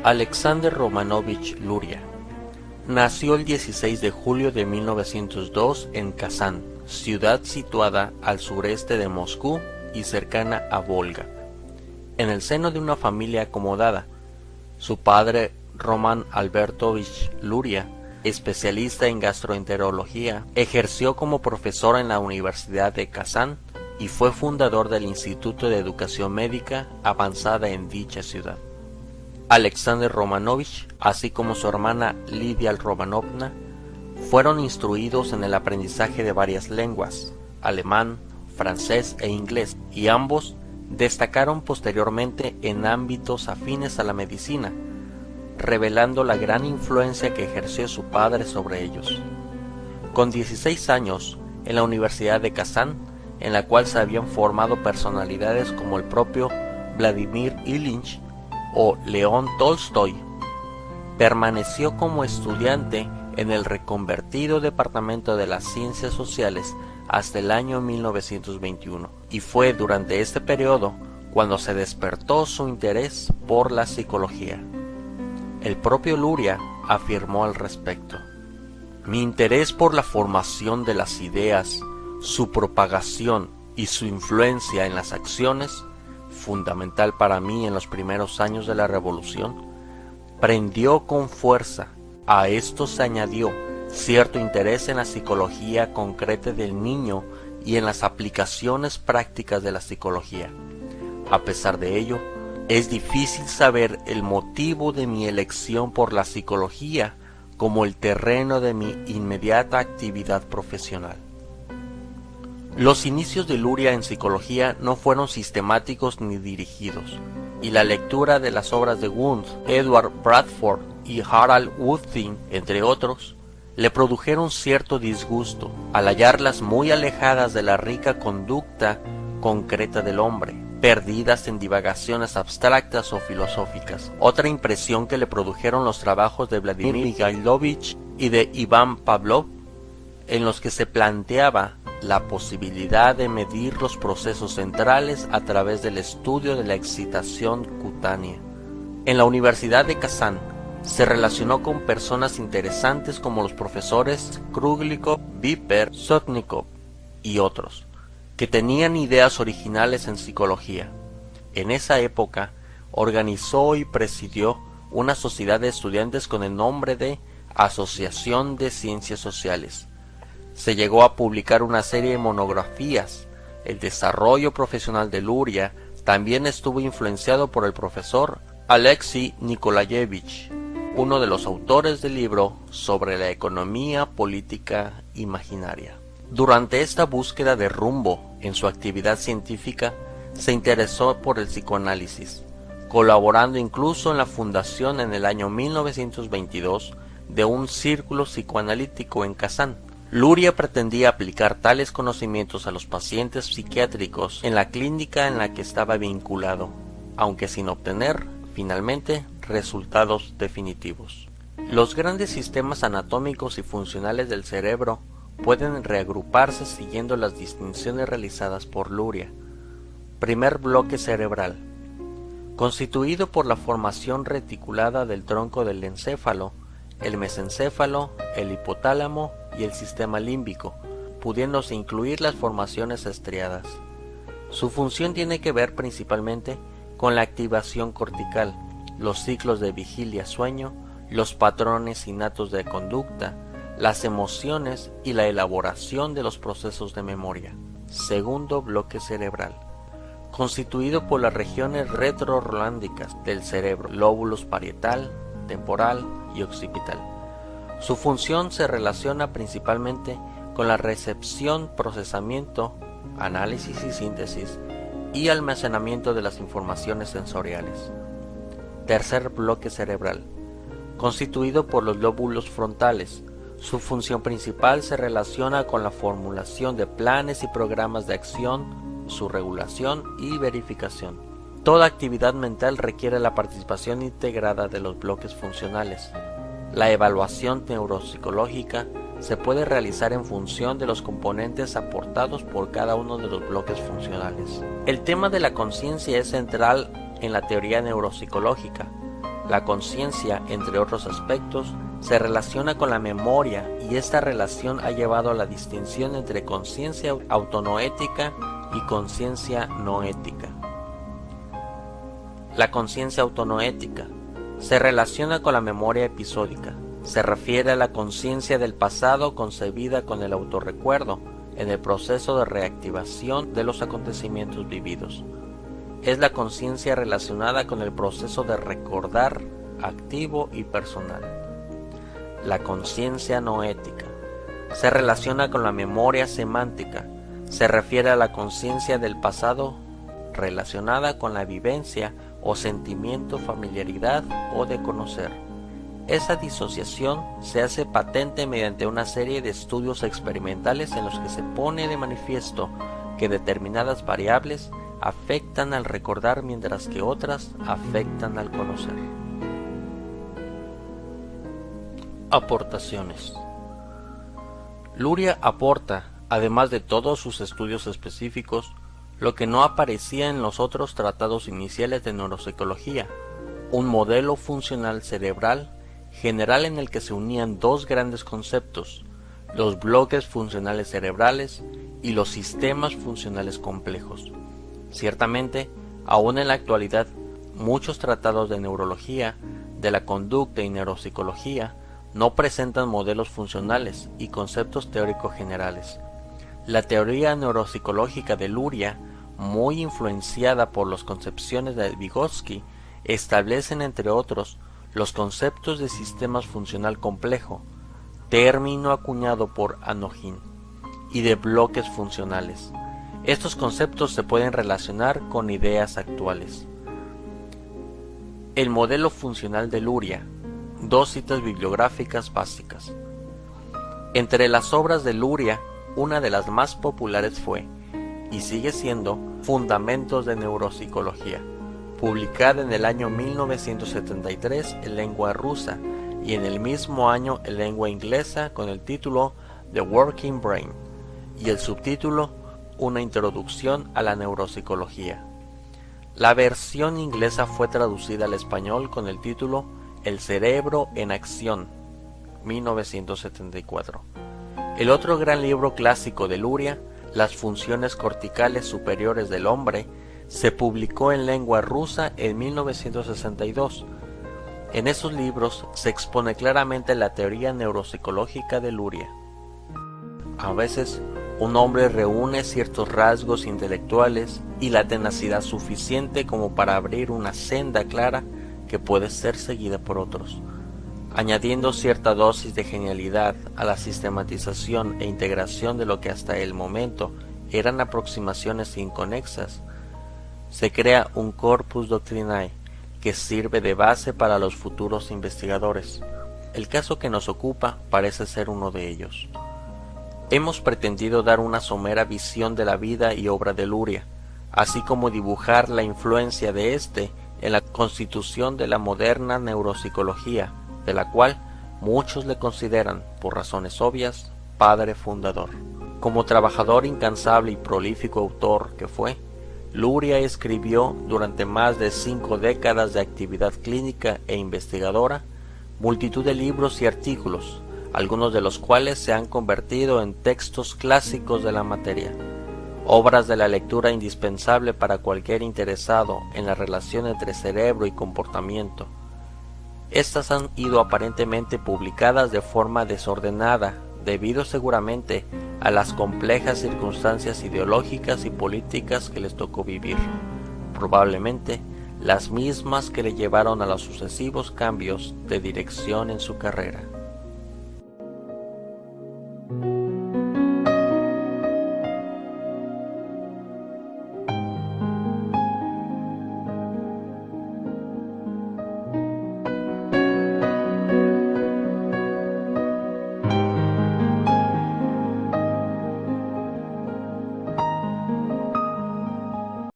Alexander Romanovich Luria nació el 16 de julio de 1902 en Kazán, ciudad situada al sureste de Moscú y cercana a Volga, en el seno de una familia acomodada. Su padre, Roman Albertovich Luria, especialista en gastroenterología, ejerció como profesor en la Universidad de Kazán y fue fundador del Instituto de Educación Médica Avanzada en dicha ciudad. Alexander Romanovich, así como su hermana Lidia Romanovna, fueron instruidos en el aprendizaje de varias lenguas, alemán, francés e inglés, y ambos destacaron posteriormente en ámbitos afines a la medicina, revelando la gran influencia que ejerció su padre sobre ellos. Con 16 años, en la Universidad de Kazán, en la cual se habían formado personalidades como el propio Vladimir Ilich o León Tolstoy, permaneció como estudiante en el reconvertido Departamento de las Ciencias Sociales hasta el año 1921, y fue durante este periodo cuando se despertó su interés por la psicología. El propio Luria afirmó al respecto: "Mi interés por la formación de las ideas, su propagación y su influencia en las acciones, fundamental para mí en los primeros años de la Revolución, prendió con fuerza. A esto se añadió cierto interés en la psicología concreta del niño y en las aplicaciones prácticas de la psicología. A pesar de ello, es difícil saber el motivo de mi elección por la psicología como el terreno de mi inmediata actividad profesional". Los inicios de Luria en psicología no fueron sistemáticos ni dirigidos, y la lectura de las obras de Wundt, Edward Bradford y Harald Wutting, entre otros, le produjeron cierto disgusto al hallarlas muy alejadas de la rica conducta concreta del hombre, perdidas en divagaciones abstractas o filosóficas. Otra impresión que le produjeron los trabajos de Vladimir Mikhailovich y de Iván Pavlov, en los que se planteaba la posibilidad de medir los procesos centrales a través del estudio de la excitación cutánea. En la Universidad de Kazán se relacionó con personas interesantes como los profesores Kruglikov, Viper, Sotnikov y otros, que tenían ideas originales en psicología. En esa época organizó y presidió una sociedad de estudiantes con el nombre de Asociación de Ciencias Sociales. Se llegó a publicar una serie de monografías. El desarrollo profesional de Luria también estuvo influenciado por el profesor Alexei Nikolayevich, uno de los autores del libro sobre la economía política imaginaria. Durante esta búsqueda de rumbo en su actividad científica, se interesó por el psicoanálisis, colaborando incluso en la fundación en el año 1922 de un círculo psicoanalítico en Kazán. Luria pretendía aplicar tales conocimientos a los pacientes psiquiátricos en la clínica en la que estaba vinculado, aunque sin obtener, finalmente, resultados definitivos. Los grandes sistemas anatómicos y funcionales del cerebro pueden reagruparse siguiendo las distinciones realizadas por Luria. Primer bloque cerebral, constituido por la formación reticulada del tronco del encéfalo, el mesencéfalo, el hipotálamo y el sistema límbico, pudiéndose incluir las formaciones estriadas. Su función tiene que ver principalmente con la activación cortical, los ciclos de vigilia-sueño, los patrones innatos de conducta, las emociones y la elaboración de los procesos de memoria. Segundo bloque cerebral, constituido por las regiones retrorolándicas del cerebro, lóbulos parietal, temporal y occipital. Su función se relaciona principalmente con la recepción, procesamiento, análisis y síntesis y almacenamiento de las informaciones sensoriales. Tercer bloque cerebral, constituido por los lóbulos frontales. Su función principal se relaciona con la formulación de planes y programas de acción, su regulación y verificación. Toda actividad mental requiere la participación integrada de los bloques funcionales. La evaluación neuropsicológica se puede realizar en función de los componentes aportados por cada uno de los bloques funcionales. El tema de la conciencia es central en la teoría neuropsicológica, La conciencia, entre otros aspectos, se relaciona con la memoria y esta relación ha llevado a la distinción entre conciencia autonoética y conciencia noética. La conciencia autonoética se relaciona con la memoria episódica. Se refiere a la conciencia del pasado concebida con el autorrecuerdo en el proceso de reactivación de los acontecimientos vividos. Es la conciencia relacionada con el proceso de recordar activo y personal. La conciencia noética se relaciona con la memoria semántica. Se refiere a la conciencia del pasado relacionada con la vivencia o sentimiento, familiaridad o de conocer. Esa disociación se hace patente mediante una serie de estudios experimentales en los que se pone de manifiesto que determinadas variables afectan al recordar mientras que otras afectan al conocer. Aportaciones. Luria aporta, además de todos sus estudios específicos, lo que no aparecía en los otros tratados iniciales de neuropsicología, un modelo funcional cerebral general en el que se unían dos grandes conceptos, los bloques funcionales cerebrales y los sistemas funcionales complejos. Ciertamente, aún en la actualidad, muchos tratados de neurología, de la conducta y neuropsicología no presentan modelos funcionales y conceptos teóricos generales. La teoría neuropsicológica de Luria, muy influenciada por las concepciones de Vygotsky, establecen entre otros los conceptos de sistemas funcional complejo, término acuñado por Anogin, y de bloques funcionales. Estos conceptos se pueden relacionar con ideas actuales. El modelo funcional de Luria. Dos citas bibliográficas básicas. Entre las obras de Luria, una de las más populares fue, y sigue siendo, Fundamentos de Neuropsicología, publicada en el año 1973 en lengua rusa y en el mismo año en lengua inglesa con el título The Working Brain y el subtítulo Una introducción a la neuropsicología. La versión inglesa fue traducida al español con el título El cerebro en acción, 1974. El otro gran libro clásico de Luria, Las funciones corticales superiores del hombre, se publicó en lengua rusa en 1962. En esos libros se expone claramente la teoría neuropsicológica de Luria. A veces, un hombre reúne ciertos rasgos intelectuales y la tenacidad suficiente como para abrir una senda clara que puede ser seguida por otros. Añadiendo cierta dosis de genialidad a la sistematización e integración de lo que hasta el momento eran aproximaciones inconexas, se crea un corpus doctrinae que sirve de base para los futuros investigadores. El caso que nos ocupa parece ser uno de ellos. Hemos pretendido dar una somera visión de la vida y obra de Luria, así como dibujar la influencia de éste en la constitución de la moderna neuropsicología, de la cual muchos le consideran, por razones obvias, padre fundador. Como trabajador incansable y prolífico autor que fue, Luria escribió durante más de 5 décadas de actividad clínica e investigadora multitud de libros y artículos, algunos de los cuales se han convertido en textos clásicos de la materia, obras de la lectura indispensable para cualquier interesado en la relación entre cerebro y comportamiento. Estas han ido aparentemente publicadas de forma desordenada, debido seguramente a las complejas circunstancias ideológicas y políticas que les tocó vivir, probablemente las mismas que le llevaron a los sucesivos cambios de dirección en su carrera.